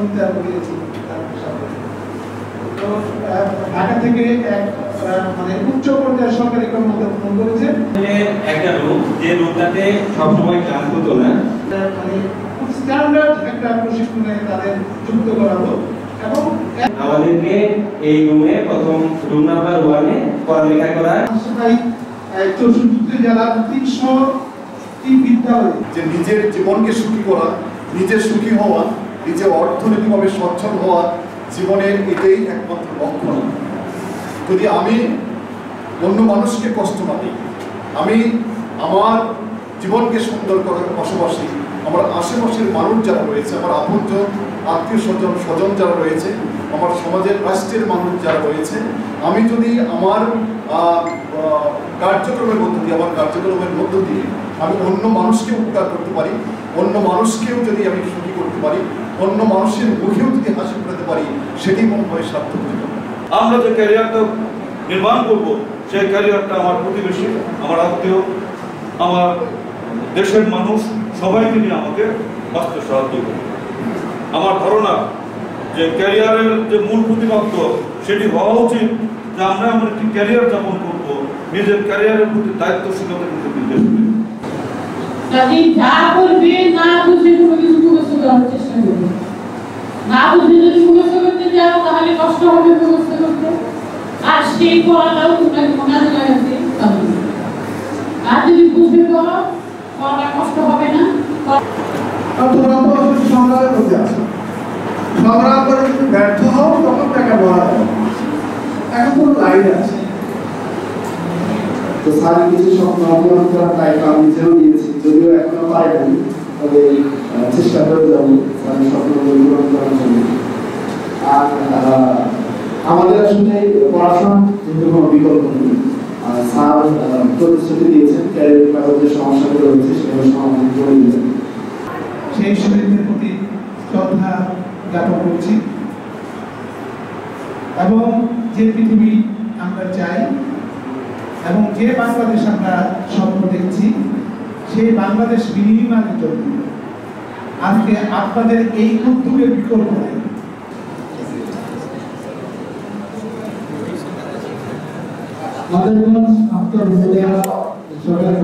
Inter করেছি। তো ঢাকা থেকে এক মানে উচ্চ পর্যায়ের সরকারি কর্মকর্তা ফোন করেছেন, একটা রুম যে রুমটাতে সবসময় ক্লাস হতো না, মানে খুব স্ট্যান্ডার্ড একটা প্রশিক্ষণে তাদের যুক্ত করাবো এবং আমাদেরকে এই রুমে প্রথম রুম নাম্বার 1 এ পড়ালেখা করা। 64 জেলার 300টি বিদ্যালয় যে নিজের জীবনকে সুখী করা, নিজে সুখী হওয়া, নিজে অর্থনৈতিকভাবে সচ্ছল হওয়া জীবনের এটাই একমাত্র লক্ষ্য না। যদি আমি অন্য মানুষকে কষ্ট না দিই, আমি আমার জীবনকে সুন্দর করার পাশাপাশি আমার আশেপাশের মানুষ যারা রয়েছে, আমার আপনজন, আত্মীয় স্বজন, স্বজন যারা রয়েছে, আমার সমাজের রাষ্ট্রের মানুষ যারা রয়েছে, আমি যদি আমার কার্যক্রমের মধ্য দিয়ে আমি অন্য মানুষকে উপকার করতে পারি, অন্য মানুষকেও যদি আমি সুখী করতে পারি, অন্য মানুষের মুখেও যদি হাসি ফোটাতে পারি, সেটি মনে হয় সার্থক হবে। আমরা যে ক্যারিয়ারটা নির্মাণ করব, সেই ক্যারিয়ারটা আমার প্রতিবেশী, আমার আত্মীয়, আমার দেশের মানুষ সবাইকে নিয়ে আমাকে বাঁচতে সাহায্য করবে। আমার ধারণা যে ক্যারিয়ারের যে মূল প্রতিপাদ্য সেটি হওয়া উচিত যে আমরা আমার একটি ক্যারিয়ার যাপন করব, নিজের ক্যারিয়ারের প্রতি দায়িত্বশীলতা কিন্তু নির্দেশ দেবে। যদি যা করবে না বুঝে কোনো কিছু মুখস্থ করার চেষ্টা করবে, না বুঝে যদি মুখস্থ করতে যাও তাহলে কষ্ট হবে মুখস্থ করতে, আর সেই পড়াটাও তোমাকে মনে লাগাতে পারবে। আর যদি বুঝে পড়ো পড়াটা কষ্ট হবে না। সংগ্রামের মধ্যে আছে, সংগ্রাম করে যদি ব্যর্থ হও তখন তাকে বলা যায় এখন কোনো লাইন আছে। তো স্যার কিছু স্বপ্ন পূরণ করার দায়িত্ব আমি নিজেও নিয়েছি, যদিও এখনো পারিনি, তবে চেষ্টা করে যাবো স্যার স্বপ্নগুলো পূরণ করার জন্য। আর আমাদের আসলে পড়াশোনা কিন্তু কোনো বিকল্প নেই। স্যার প্রতিশ্রুতি দিয়েছেন ক্যারিয়ার কাগজের সমস্যাগুলো রয়েছে সেগুলো সমাধান করে দিবেন। সেই শহীদদের প্রতি শ্রদ্ধা জ্ঞাপন করছি এবং যে পৃথিবী আমরা চাই এবং যে বাংলাদেশ আমরা স্বপ্ন দেখছি, সেই বাংলাদেশ বিনির্মাণের জন্য আজকে আপনাদের এই উদ্যোগের বিকল্প নেই। আমাদের সরকার